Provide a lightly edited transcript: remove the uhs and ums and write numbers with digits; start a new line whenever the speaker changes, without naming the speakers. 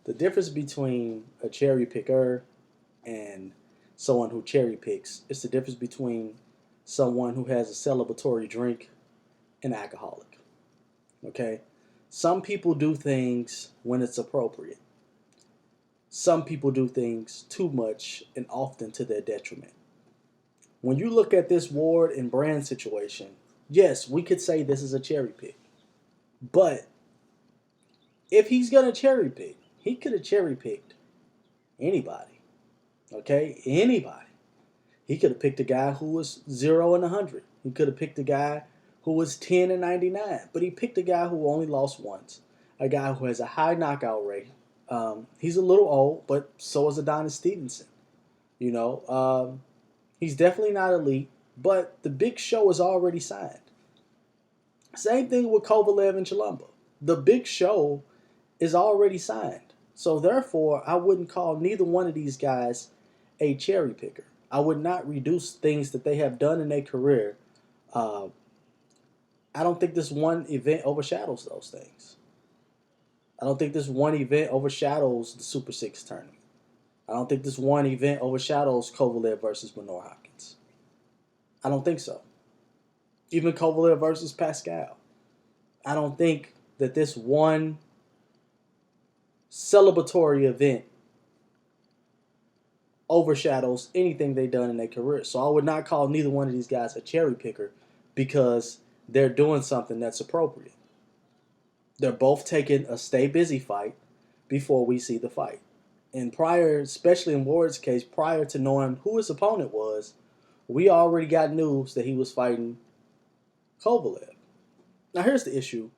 The difference between a cherry picker and someone who cherry picks is the difference between someone who has a celebratory drink and an alcoholic. Okay? Some people do things when it's appropriate. Some people do things too much and often to their detriment. When you look at this Ward and Brand situation, yes, we could say this is a cherry pick. But if he's going to cherry pick, he could have cherry picked anybody. Okay? Anybody. He could have picked a guy who was 0 and 100. He could have picked a guy who was 10 and 99. But he picked a guy who only lost once. A guy who has a high knockout rate. He's a little old, but so is Adonis Stevenson. You know, he's definitely not elite, but the big show is already signed. Same thing with Kovalev and Chalumba. The big show is already signed. So therefore, I wouldn't call neither one of these guys a cherry picker. I would not reduce things that they have done in their career. I don't think this one event overshadows those things. I don't think this one event overshadows the Super 6 tournament. I don't think this one event overshadows Kovalev versus Benoit Hopkins. I don't think so. Even Kovalev versus Pascal. I don't think that this one celebratory event overshadows anything they've done in their career. So I would not call neither one of these guys a cherry picker because they're doing something that's appropriate. They're both taking a stay busy fight before we see the fight. And prior, especially in Ward's case, prior to knowing who his opponent was, we already got news that he was fighting Kovalev. Now here's the issue